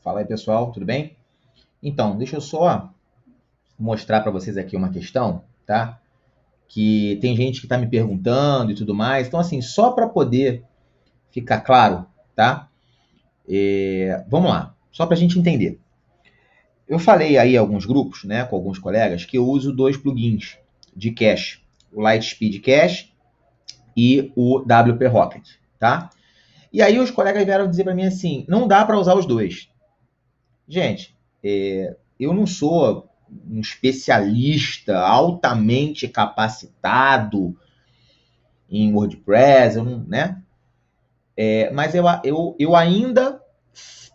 Fala aí, pessoal, tudo bem? Então, deixa eu só mostrar para vocês aqui uma questão, tá? Que tem gente que está me perguntando e tudo mais. Então, assim, só para poder ficar claro, tá? Vamos lá, só para a gente entender. Eu falei aí em alguns grupos, né, com alguns colegas, que eu uso dois plugins de cache, o Lightspeed Cache e o WP Rocket, tá? E aí os colegas vieram dizer para mim assim, não dá para usar os dois. Gente, eu não sou um especialista altamente capacitado em WordPress, eu não, né? Mas eu ainda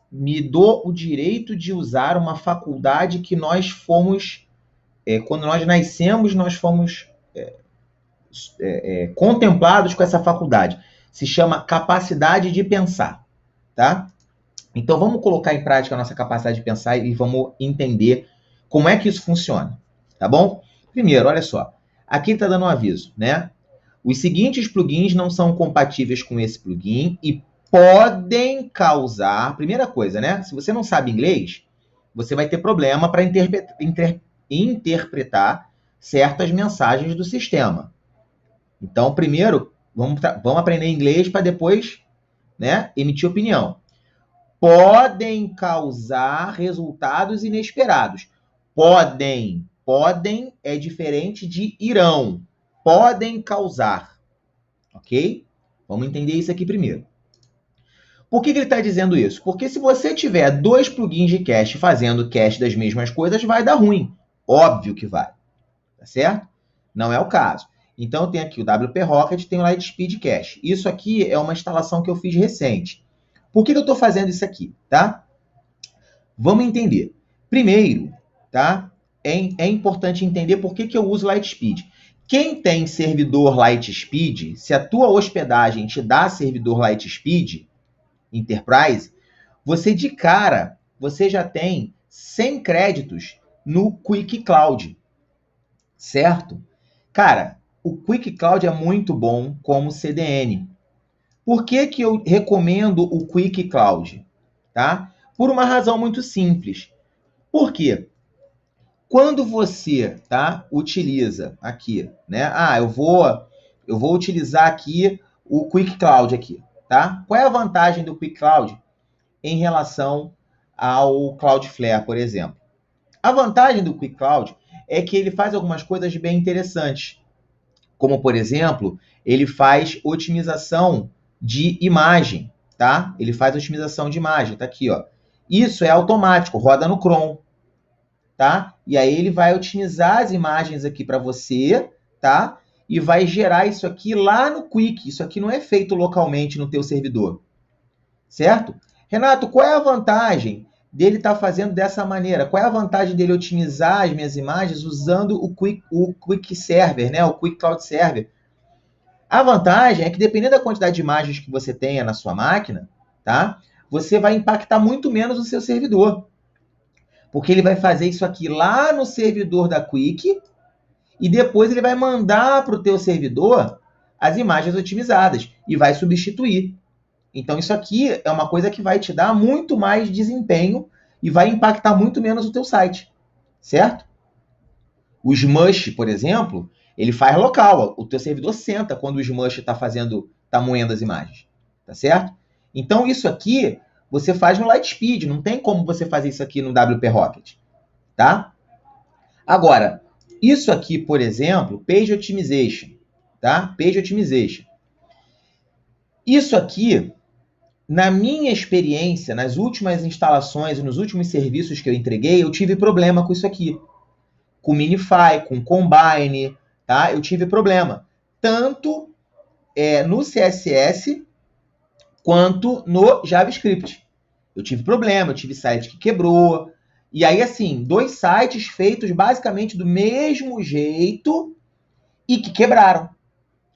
me dou o direito de usar uma faculdade que nós fomos, quando nós nascemos, nós fomos contemplados com essa faculdade. Se chama capacidade de pensar, tá? Então vamos colocar em prática a nossa capacidade de pensar e vamos entender como é que isso funciona, tá bom? Primeiro, olha só, aqui está dando um aviso, né? Os seguintes plugins não são compatíveis com esse plugin e podem causar, primeira coisa, né? Se você não sabe inglês, você vai ter problema para interpretar certas mensagens do sistema. Então, primeiro, vamos aprender inglês para depois, né, emitir opinião. Podem causar resultados inesperados. Podem. Podem é diferente de irão. Podem causar. Ok? Vamos entender isso aqui primeiro. Por que ele está dizendo isso? Porque se você tiver dois plugins de cache fazendo cache das mesmas coisas, vai dar ruim. Óbvio que vai. Tá certo? Não é o caso. Então, tem aqui o WP Rocket, tem o Lightspeed Cache. Isso aqui é uma instalação que eu fiz recente. Por que eu estou fazendo isso aqui, tá? Vamos entender. Primeiro, tá? É importante entender por que eu uso Lightspeed. Quem tem servidor Lightspeed, se a tua hospedagem te dá servidor Lightspeed Enterprise, você de cara, você já tem 100 créditos no Quick Cloud, certo? Cara, o Quick Cloud é muito bom como CDN. Por que eu recomendo o Quick Cloud? Tá? Por uma razão muito simples. Por quê? Quando você, tá, utiliza aqui, né? Eu vou utilizar aqui o Quick Cloud aqui, tá? Qual é a vantagem do Quick Cloud em relação ao Cloudflare, por exemplo? A vantagem do Quick Cloud é que ele faz algumas coisas bem interessantes, como por exemplo, ele faz otimização de imagem, tá? Ele faz otimização de imagem, tá aqui, ó. Isso é automático, roda no Chrome, tá? E aí ele vai otimizar as imagens aqui para você, tá? E vai gerar isso aqui lá no Quick. Isso aqui não é feito localmente no teu servidor, certo? Renato, qual é a vantagem dele estar fazendo dessa maneira? Qual é a vantagem dele otimizar as minhas imagens usando o Quick Server, né? O Quick Cloud Server? A vantagem é que, dependendo da quantidade de imagens que você tenha na sua máquina, tá? Você vai impactar muito menos o seu servidor. Porque ele vai fazer isso aqui lá no servidor da Quick e depois ele vai mandar para o teu servidor as imagens otimizadas e vai substituir. Então isso aqui é uma coisa que vai te dar muito mais desempenho e vai impactar muito menos o teu site, certo? O Smush, por exemplo, ele faz local. O teu servidor senta quando o Smush está moendo as imagens, tá certo? Então isso aqui você faz no Lightspeed, não tem como você fazer isso aqui no WP Rocket, tá? Agora, isso aqui, por exemplo, Page Optimization, tá? Page Optimization. Isso aqui, na minha experiência, nas últimas instalações e nos últimos serviços que eu entreguei, eu tive problema com isso aqui. Com Minify, com Combine, tá? Eu tive problema. Tanto no CSS quanto no JavaScript. Eu tive problema, eu tive site que quebrou. E aí, assim, dois sites feitos basicamente do mesmo jeito e que quebraram.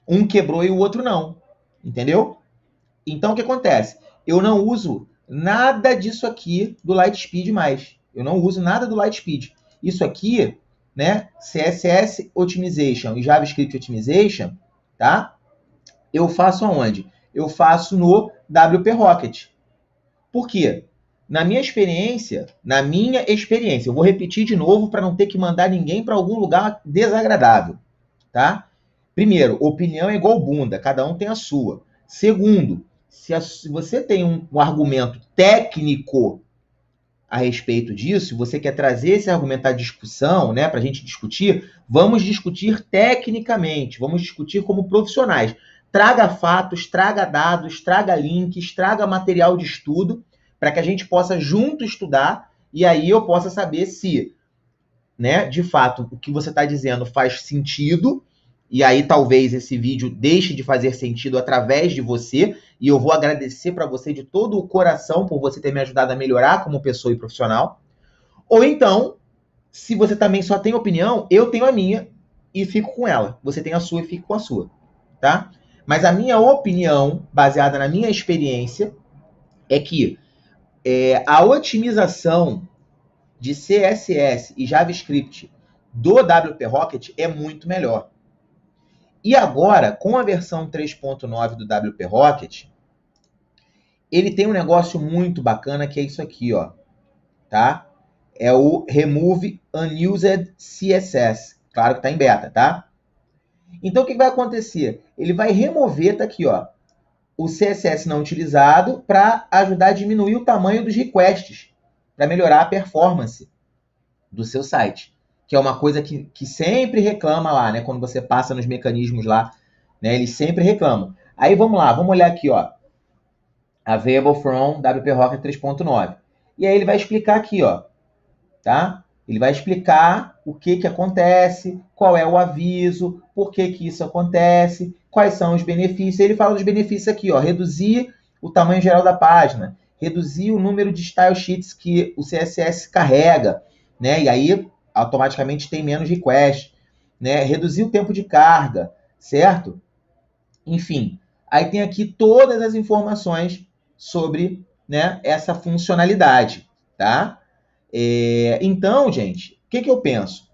Um quebrou e o outro não. Entendeu? Então, o que acontece? Eu não uso nada disso aqui do Lightspeed mais. Eu não uso nada do Lightspeed. Isso aqui, né, CSS Optimization e JavaScript Optimization, tá? Eu faço aonde? Eu faço no WP Rocket. Por quê? Na minha experiência, eu vou repetir de novo para não ter que mandar ninguém para algum lugar desagradável, tá? Primeiro, opinião é igual bunda, cada um tem a sua. Segundo, se você tem um argumento técnico a respeito disso, você quer trazer esse argumento à discussão, né, para a gente discutir, vamos discutir tecnicamente, vamos discutir como profissionais. Traga fatos, traga dados, traga links, traga material de estudo, para que a gente possa junto estudar, e aí eu possa saber se, né, de fato, o que você está dizendo faz sentido, e aí talvez esse vídeo deixe de fazer sentido através de você, e eu vou agradecer para você de todo o coração por você ter me ajudado a melhorar como pessoa e profissional. Ou então, se você também só tem opinião, eu tenho a minha e fico com ela. Você tem a sua e fico com a sua, tá? Mas a minha opinião, baseada na minha experiência, é que a otimização de CSS e JavaScript do WP Rocket é muito melhor. E agora, com a versão 3.9 do WP Rocket, ele tem um negócio muito bacana que é isso aqui, ó, tá? É o Remove Unused CSS. Claro que está em beta, tá? Então, o que vai acontecer? Ele vai remover, tá aqui, ó, o CSS não utilizado para ajudar a diminuir o tamanho dos requests, para melhorar a performance do seu site. Que é uma coisa que sempre reclama lá, né? Quando você passa nos mecanismos lá, né? Eles sempre reclamam. Aí vamos lá, vamos olhar aqui, ó. Available from WP Rocket 3.9. E aí ele vai explicar aqui, ó, tá? Ele vai explicar o que acontece, qual é o aviso, por que isso acontece, quais são os benefícios. Ele fala dos benefícios aqui, ó, reduzir o tamanho geral da página, reduzir o número de style sheets que o CSS carrega, né? E aí automaticamente tem menos request, né? Reduzir o tempo de carga, certo? Enfim, aí tem aqui todas as informações sobre, né, essa funcionalidade, tá? Então, gente, o que eu penso?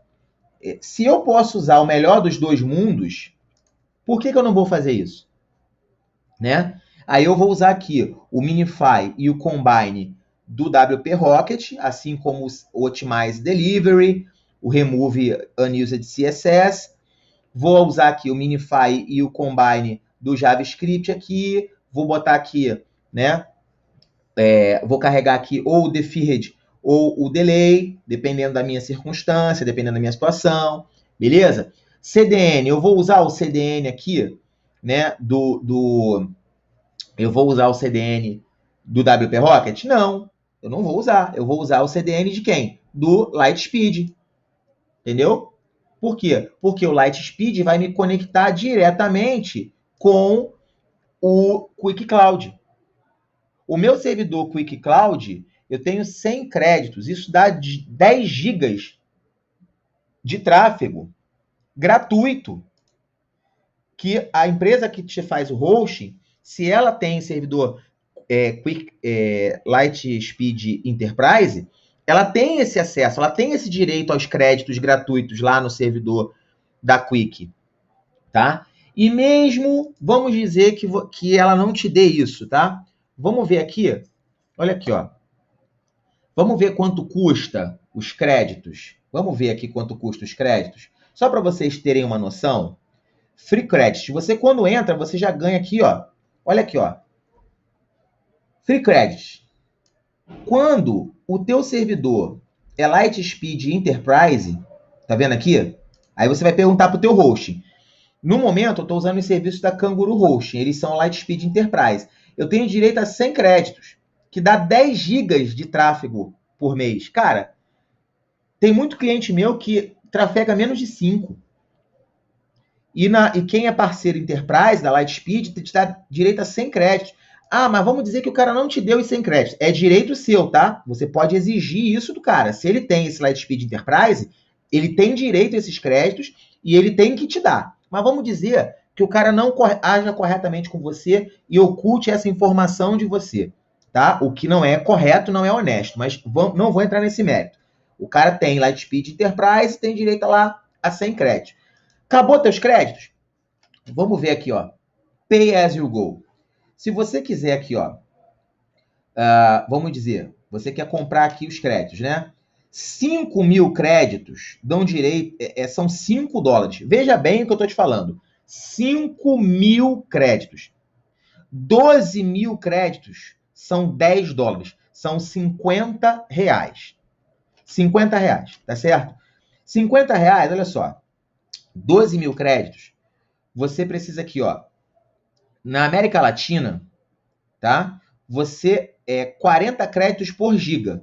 Se eu posso usar o melhor dos dois mundos, por que eu não vou fazer isso? Né? Aí eu vou usar aqui o Minify e o Combine do WP Rocket, assim como o Optimize Delivery, o Remove Unused CSS. Vou usar aqui o Minify e o Combine do JavaScript aqui. Vou botar aqui, né? Vou carregar aqui ou o Deferred ou o Delay, dependendo da minha circunstância, dependendo da minha situação. Beleza? CDN, eu vou usar o CDN aqui, né? Eu vou usar o CDN do WP Rocket? Não, eu não vou usar. Eu vou usar o CDN de quem? Do Lightspeed. Entendeu? Por quê? Porque o Lightspeed vai me conectar diretamente com o Quick Cloud. O meu servidor Quick Cloud, eu tenho 100 créditos. Isso dá 10 gigas de tráfego gratuito. Que a empresa que te faz o hosting, se ela tem servidor Lightspeed Enterprise, ela tem esse acesso, ela tem esse direito aos créditos gratuitos lá no servidor da Quick, tá? E mesmo, vamos dizer que ela não te dê isso, tá? Vamos ver aqui, olha aqui, ó. Vamos ver quanto custa os créditos. Vamos ver aqui quanto custa os créditos. Só para vocês terem uma noção. Free Credit. Você, quando entra, você já ganha aqui, ó. Olha aqui, ó. Free Credit. Quando o teu servidor é Lightspeed Enterprise, tá vendo aqui? Aí você vai perguntar pro teu hosting. No momento, eu estou usando os serviços da Canguru Hosting. Eles são Lightspeed Enterprise. Eu tenho direito a 100 créditos, que dá 10 gigas de tráfego por mês. Cara, tem muito cliente meu que trafega menos de 5. E quem é parceiro Enterprise da Lightspeed te dá direito a 100 créditos. Ah, mas vamos dizer que o cara não te deu os 100 créditos. É direito seu, tá? Você pode exigir isso do cara. Se ele tem esse Lightspeed Enterprise, ele tem direito a esses créditos e ele tem que te dar. Mas vamos dizer que o cara não haja corretamente com você e oculte essa informação de você, tá? O que não é correto, não é honesto, mas não vou entrar nesse mérito. O cara tem Lightspeed Enterprise e tem direito lá a 100 créditos. Acabou teus créditos? Vamos ver aqui, ó. Pay as you go. Se você quiser aqui, ó, vamos dizer, Você quer comprar aqui os créditos, né? 5.000 créditos dão direito, são $5. Veja bem o que eu estou te falando. 5.000 créditos. 12.000 créditos são $10. São R$50. R$50, tá certo? R$50, olha só. 12.000 créditos. Você precisa aqui, ó. Na América Latina, tá? Você 40 créditos por giga.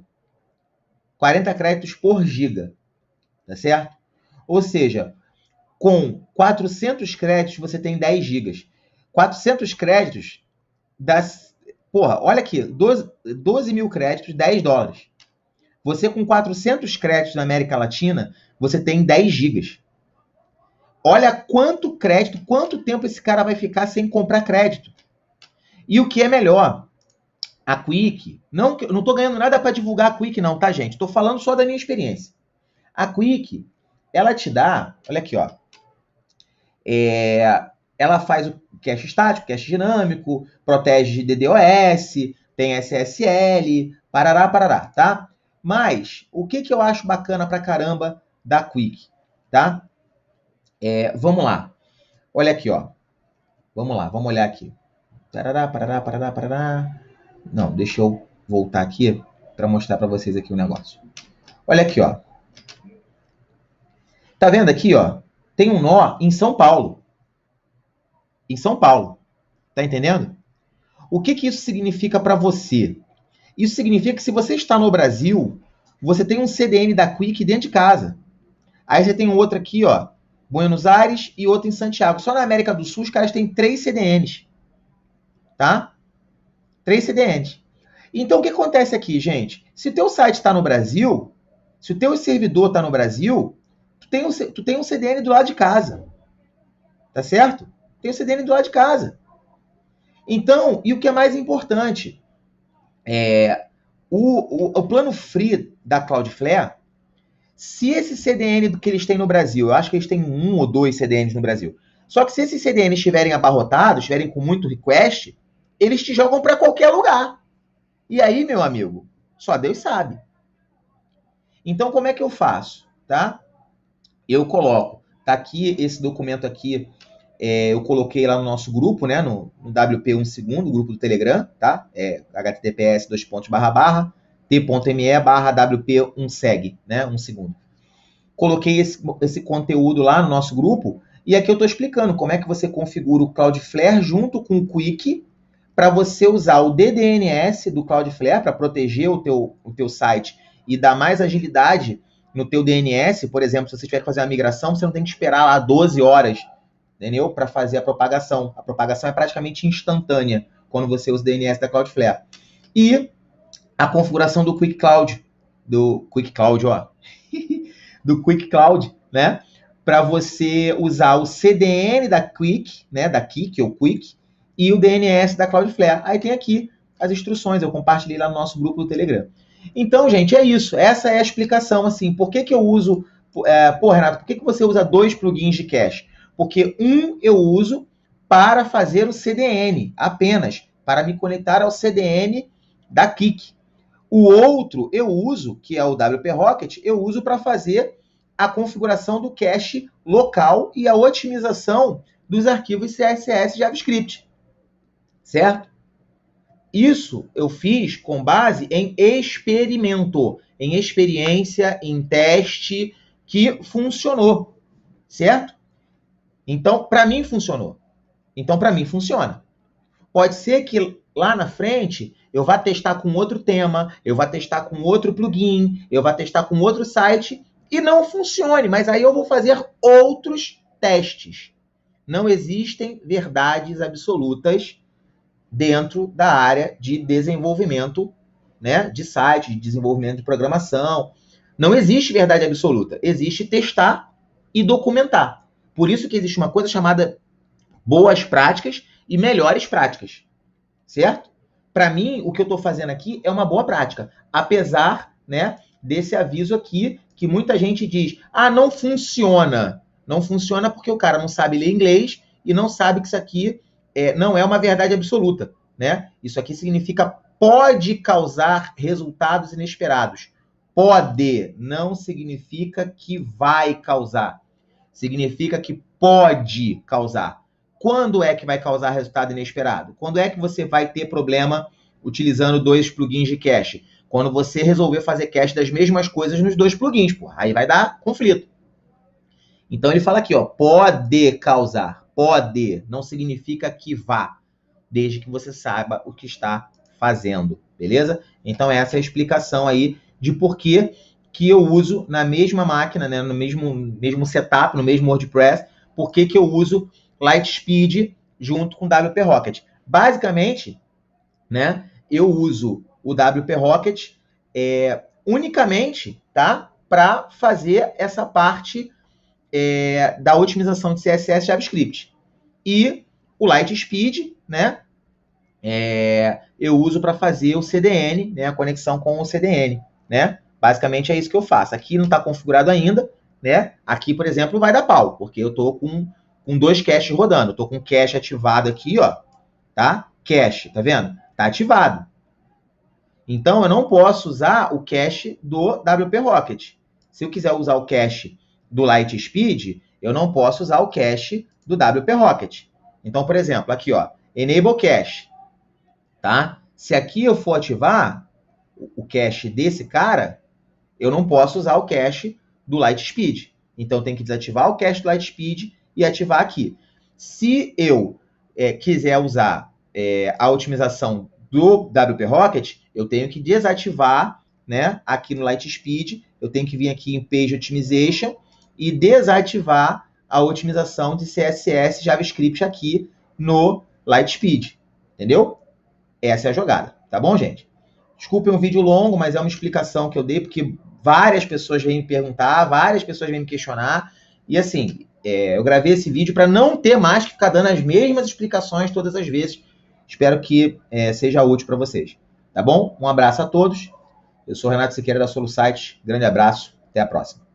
40 créditos por giga, tá certo? Ou seja, com 400 créditos você tem 10 gigas. 400 créditos das... Porra, olha aqui, 12.000 créditos, $10. Você com 400 créditos na América Latina, você tem 10 gigas. Olha quanto crédito, quanto tempo esse cara vai ficar sem comprar crédito. E o que é melhor, a Quick, não estou ganhando nada para divulgar a Quick não, tá, gente? Estou falando só da minha experiência. A Quick, ela te dá, olha aqui, ó. Ela faz o cache estático, cache dinâmico, protege de DDoS, tem SSL, parará, tá? Mas, o que eu acho bacana pra caramba da Quick, tá? Vamos lá. Olha aqui, ó. Vamos lá, vamos olhar aqui. Parará. Não, deixa eu voltar aqui para mostrar para vocês aqui o negócio. Olha aqui, ó. Tá vendo aqui, ó? Tem um nó em São Paulo. Em São Paulo. Tá entendendo? O que isso significa para você? Isso significa que se você está no Brasil, você tem um CDN da Quick dentro de casa. Aí você tem um outro aqui, ó, Buenos Aires e outro em Santiago. Só na América do Sul os caras têm 3 CDNs. Tá? 3 CDNs. Então o que acontece aqui, gente? Se o teu site está no Brasil, se o teu servidor está no Brasil, tu tem um CDN do lado de casa. Tá certo? Tem um CDN do lado de casa. Então, e o que é mais importante? O plano free da Cloudflare, se esse CDN que eles têm no Brasil, eu acho que eles têm 1 ou 2 CDNs no Brasil, só que se esses CDNs estiverem abarrotados, estiverem com muito request, eles te jogam para qualquer lugar. E aí, meu amigo, só Deus sabe. Então, como é que eu faço? Tá? Eu coloco, tá aqui esse documento aqui, eu coloquei lá no nosso grupo, né, no WP 1 segundo, grupo do Telegram, tá? https://t.me/wp1seg, né, 1 segundo. Coloquei esse conteúdo lá no nosso grupo e aqui eu estou explicando como é que você configura o Cloudflare junto com o Quick para você usar o DDNS do Cloudflare para proteger o teu site e dar mais agilidade no teu DNS. Por exemplo, se você tiver que fazer uma migração, você não tem que esperar lá 12 horas, entendeu? Para fazer a propagação. A propagação é praticamente instantânea quando você usa o DNS da Cloudflare. E a configuração do Quick Cloud, do Quick Cloud, né? Para você usar o CDN da Quick, né? Da Kik ou Quick, e o DNS da Cloudflare. Aí tem aqui as instruções, eu compartilhei lá no nosso grupo do Telegram. Então, gente, é isso. Essa é a explicação, assim. Por que eu uso... Renato, por que você usa 2 plugins de cache? Porque um eu uso para fazer o CDN, apenas, para me conectar ao CDN da Kik. O outro eu uso, que é o WP Rocket, eu uso para fazer a configuração do cache local e a otimização dos arquivos CSS JavaScript. Certo? Isso eu fiz com base em experimento, em experiência, em teste, que funcionou. Certo? Então, para mim funcionou. Então, para mim funciona. Pode ser que lá na frente eu vá testar com outro tema, eu vá testar com outro plugin, eu vá testar com outro site e não funcione, mas aí eu vou fazer outros testes. Não existem verdades absolutas dentro da área de desenvolvimento, né, de site, de desenvolvimento de programação. Não existe verdade absoluta. Existe testar e documentar. Por isso que existe uma coisa chamada boas práticas e melhores práticas. Certo? Para mim, o que eu estou fazendo aqui é uma boa prática. Apesar, né, desse aviso aqui, que muita gente diz, não funciona. Não funciona porque o cara não sabe ler inglês e não sabe que isso aqui não é uma verdade absoluta, né? Isso aqui significa pode causar resultados inesperados. Pode não significa que vai causar. Significa que pode causar. Quando é que vai causar resultado inesperado? Quando é que você vai ter problema utilizando 2 plugins de cache? Quando você resolver fazer cache das mesmas coisas nos 2 plugins, porra. Aí vai dar conflito. Então ele fala aqui, ó, pode causar. Pode não significa que vá, desde que você saiba o que está fazendo, beleza? Então essa é a explicação aí de por que eu uso na mesma máquina, né, no mesmo setup, no mesmo WordPress, por que eu uso Lightspeed junto com o WP Rocket. Basicamente, né, eu uso o WP Rocket unicamente, tá, para fazer essa parte da otimização de CSS e JavaScript. E o Lightspeed, né, eu uso para fazer o CDN, né, a conexão com o CDN, né? Basicamente é isso que eu faço. Aqui não está configurado ainda, né? Aqui, por exemplo, vai dar pau, porque eu estou com 2 caches rodando. Estou com o cache ativado aqui, ó, tá? Cache, tá vendo? Tá ativado. Então, eu não posso usar o cache do WP Rocket. Se eu quiser usar o cache do Lightspeed, eu não posso usar o cache do WP Rocket. Então, por exemplo, aqui, ó, Enable Cache, tá? Se aqui eu for ativar o cache desse cara, eu não posso usar o cache do Lightspeed. Então, tem que desativar o cache do Lightspeed e ativar aqui. Se eu quiser usar a otimização do WP Rocket, eu tenho que desativar, né, aqui no Lightspeed, eu tenho que vir aqui em Page Optimization e desativar a otimização de CSS JavaScript aqui no Lightspeed, entendeu? Essa é a jogada, tá bom, gente? Desculpem um vídeo longo, mas é uma explicação que eu dei, porque várias pessoas vêm me perguntar, várias pessoas vêm me questionar, e assim, eu gravei esse vídeo para não ter mais que ficar dando as mesmas explicações todas as vezes. Espero que seja útil para vocês, tá bom? Um abraço a todos. Eu sou Renato Siqueira da SoluSite. Grande abraço. Até a próxima.